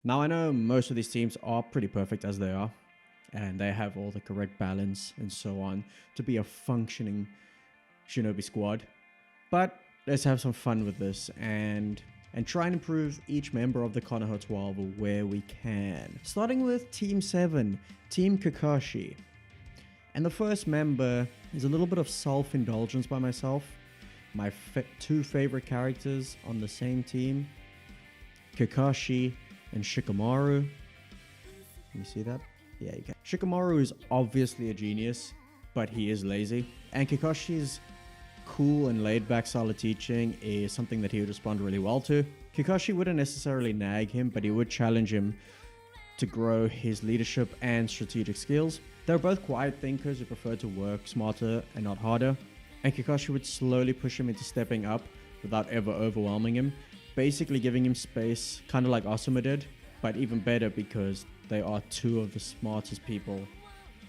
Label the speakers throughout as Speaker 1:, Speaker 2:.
Speaker 1: Now I know most of these teams are pretty perfect as they are, and they have all the correct balance and so on to be a functioning shinobi squad. But let's have some fun with this and try and improve each member of the Konoha 12 where we can. Starting with Team 7, Team Kakashi. And the first member is a little bit of self-indulgence by myself. My two favorite characters on the same team, Kakashi and Shikamaru. Can you see that? Yeah, you can. Shikamaru is obviously a genius, but he is lazy. And Kakashi's cool and laid-back style of teaching is something that he would respond really well to. Kakashi wouldn't necessarily nag him, but he would challenge him to grow his leadership and strategic skills. They're both quiet thinkers who prefer to work smarter and not harder, and Kakashi would slowly push him into stepping up without ever overwhelming him, basically giving him space, kind of like Asuma did, but even better because they are two of the smartest people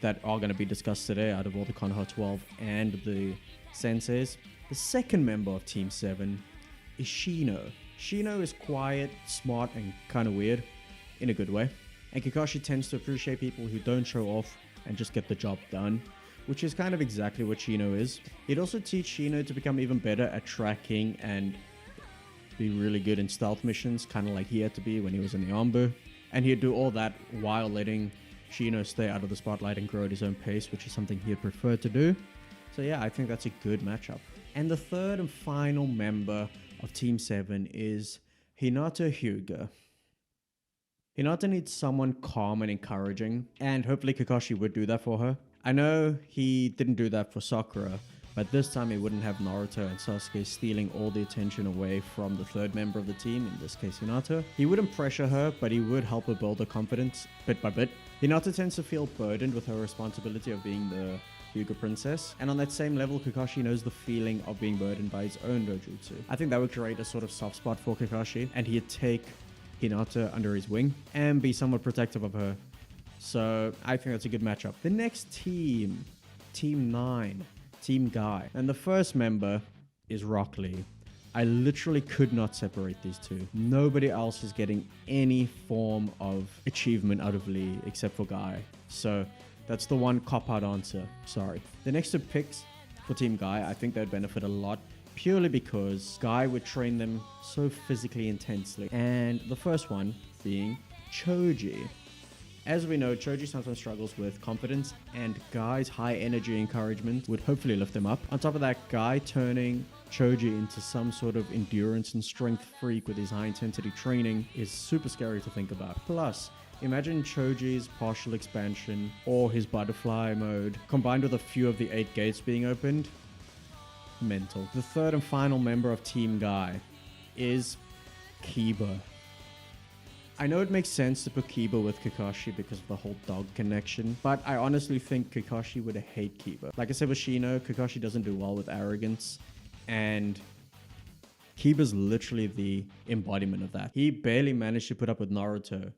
Speaker 1: that are going to be discussed today out of all the Konoha 12 and the senseis. The second member of Team 7 is Shino. Shino is quiet, smart, and kind of weird in a good way. And Kakashi tends to appreciate people who don't show off and just get the job done, which is kind of exactly what Shino is. He'd also teach Shino to become even better at tracking and be really good in stealth missions, kind of like he had to be when he was in the Anbu. And he'd do all that while letting Shino stay out of the spotlight and grow at his own pace, which is something he'd prefer to do. So yeah, I think that's a good matchup. And the third and final member of Team 7 is Hinata Hyuga. Hinata needs someone calm and encouraging, and hopefully Kakashi would do that for her. I know he didn't do that for Sakura, but this time he wouldn't have Naruto and Sasuke stealing all the attention away from the third member of the team, in this case Hinata. He wouldn't pressure her, but he would help her build her confidence bit by bit. Hinata tends to feel burdened with her responsibility of being the Hyuga princess, and on that same level Kakashi knows the feeling of being burdened by his own dojutsu. I think that would create a sort of soft spot for Kakashi, and he'd take Hinata under his wing and be somewhat protective of her. So I think that's a good matchup. The next team, Team 9, Team Guy. And the first member is Rock Lee. I literally could not separate these two. Nobody else is getting any form of achievement out of Lee except for Guy. So that's the one cop-out answer. Sorry. The next two picks for Team Guy, I think they'd benefit a lot purely because Guy would train them so physically intensely. And the first one being Choji. As we know, Choji sometimes struggles with confidence, and Guy's high energy encouragement would hopefully lift him up. On top of that, Guy turning Choji into some sort of endurance and strength freak with his high intensity training is super scary to think about. Plus, imagine Choji's partial expansion or his butterfly mode combined with a few of the 8 gates being opened. Mental. The third and final member of Team Guy is Kiba. I know it makes sense to put Kiba with Kakashi because of the whole dog connection, but I honestly think Kakashi would hate Kiba. Like I said with Shino, Kakashi doesn't do well with arrogance, and Kiba's literally the embodiment of that. He barely managed to put up with Naruto,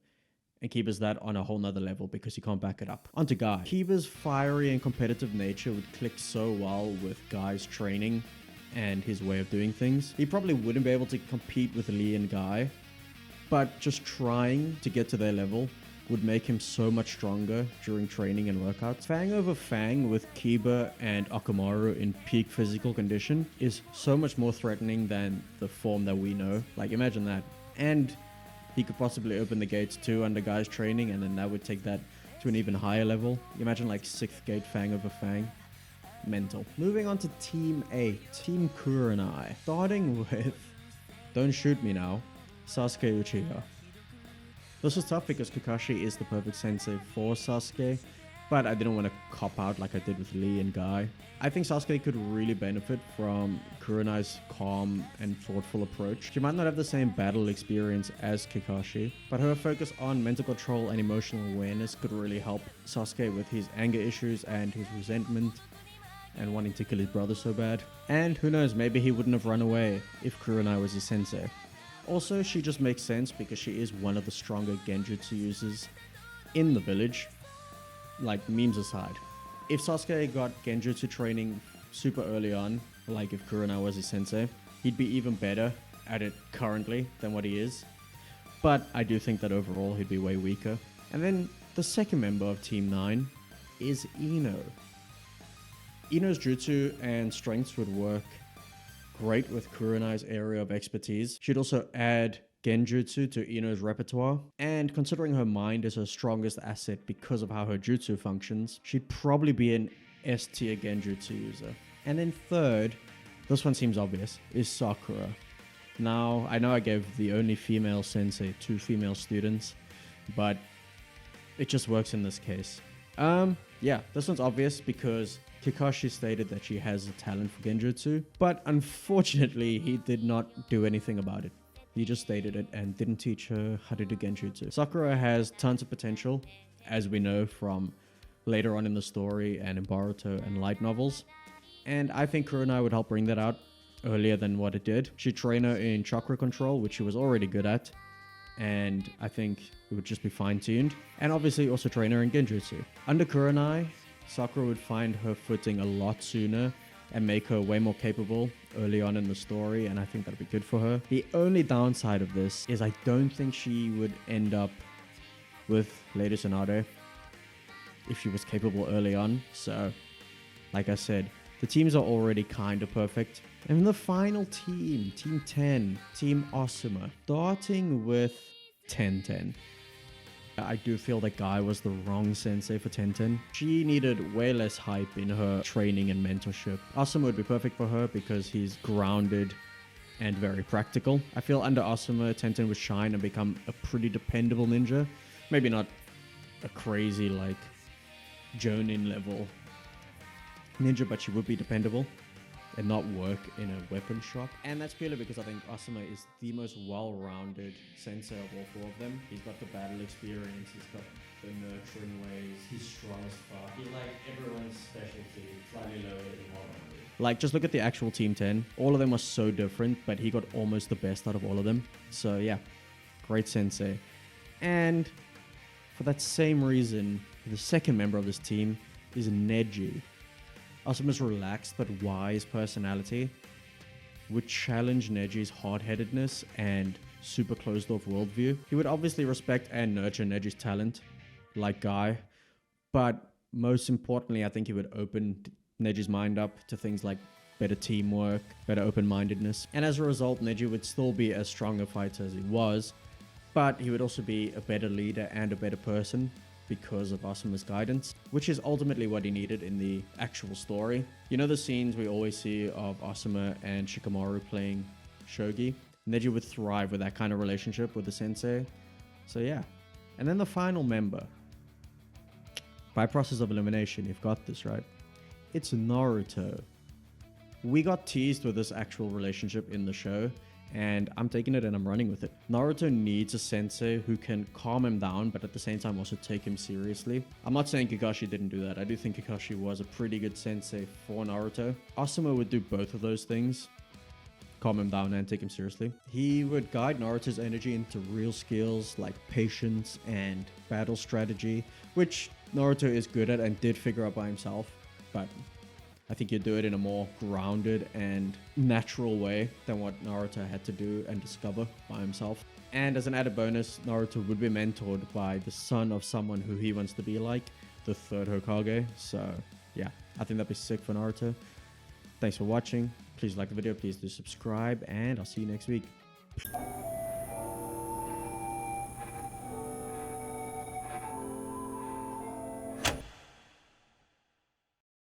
Speaker 1: and Kiba's that on a whole nother level because he can't back it up. On to Guy. Kiba's fiery and competitive nature would click so well with Guy's training and his way of doing things. He probably wouldn't be able to compete with Lee and Guy, but just trying to get to their level would make him so much stronger during training and workouts. Fang over Fang with Kiba and Akamaru in peak physical condition is so much more threatening than the form that we know. Like, imagine that. And he could possibly open the gates too under Guy's training, and then that would take that to an even higher level. Imagine like 6th gate Fang over Fang. Mental. Moving on to Team 8, Team Kurenai. Starting with, don't shoot me now, Sasuke Uchiha. This was tough because Kakashi is the perfect sensei for Sasuke, but I didn't want to cop out like I did with Lee and Guy. I think Sasuke could really benefit from Kurenai's calm and thoughtful approach. She might not have the same battle experience as Kakashi, but her focus on mental control and emotional awareness could really help Sasuke with his anger issues and his resentment and wanting to kill his brother so bad. And who knows, maybe he wouldn't have run away if Kurenai was his sensei. Also, she just makes sense because she is one of the stronger genjutsu users in the village, like memes aside. If Sasuke got genjutsu training super early on, like if Kurenai was his sensei, he'd be even better at it currently than what he is. But I do think that overall he'd be way weaker. And then the second member of Team 9 is Ino. Ino's jutsu and strengths would work great with Kurenai's area of expertise. She'd also add genjutsu to Ino's repertoire, and considering her mind is her strongest asset because of how her jutsu functions, she'd probably be an S tier genjutsu user. And then third, this one seems obvious, is Sakura. Now, I know I gave the only female sensei 2 female students, but it just works in this case. Yeah, this one's obvious because Kakashi stated that she has a talent for genjutsu, but unfortunately he did not do anything about it. He just stated it and didn't teach her how to do genjutsu. Sakura has tons of potential, as we know from later on in the story and in Boruto and light novels. And I think Kurenai would help bring that out earlier than what it did. She'd train her in chakra control, which she was already good at, and I think it would just be fine-tuned. And obviously also train her in genjutsu. Under Kurenai, Sakura would find her footing a lot sooner and make her way more capable early on in the story, and I think that'd be good for her. The only downside of this is I don't think she would end up with Lady Tsunade if she was capable early on. So, like I said, the teams are already kind of perfect. And the final team, Team 10, Team Asuma, starting with Tenten. I do feel that Guy was the wrong sensei for Tenten. She needed way less hype in her training and mentorship. Asuma would be perfect for her because he's grounded and very practical. I feel under Asuma, Tenten would shine and become a pretty dependable ninja. Maybe not a crazy like Jonin level ninja, but she would be dependable and not work in a weapon shop. And that's purely because I think Asuma is the most well-rounded sensei of all 4 of them. He's got the battle experience, he's got the nurturing ways, he's strong as fuck. He's like everyone's specialty, slightly lower than well-rounded. Like, just look at the actual Team 10. All of them are so different, but he got almost the best out of all of them. So yeah, great sensei. And for that same reason, the second member of this team is Neji. Asuma's relaxed but wise personality would challenge Neji's hard-headedness and super closed-off worldview. He would obviously respect and nurture Neji's talent, like Guy, but most importantly, I think he would open Neji's mind up to things like better teamwork, better open-mindedness, and as a result, Neji would still be as strong a fighter as he was, but he would also be a better leader and a better person because of Asuma's guidance, which is ultimately what he needed in the actual story. You know the scenes we always see of Asuma and Shikamaru playing shogi? Neji would thrive with that kind of relationship with the sensei. So yeah. And then the final member. By process of elimination, you've got this, right? It's Naruto. We got teased with this actual relationship in the show, and I'm taking it and I'm running with it. Naruto needs a sensei who can calm him down, but at the same time also take him seriously. I'm not saying Kakashi didn't do that. I do think Kakashi was a pretty good sensei for Naruto. Asuma would do both of those things. Calm him down and take him seriously. He would guide Naruto's energy into real skills like patience and battle strategy, which Naruto is good at and did figure out by himself, but I think he'd do it in a more grounded and natural way than what Naruto had to do and discover by himself. And as an added bonus, Naruto would be mentored by the son of someone who he wants to be like, the 3rd Hokage. So yeah, I think that'd be sick for Naruto. Thanks for watching. Please like the video, please do subscribe, and I'll see you next week.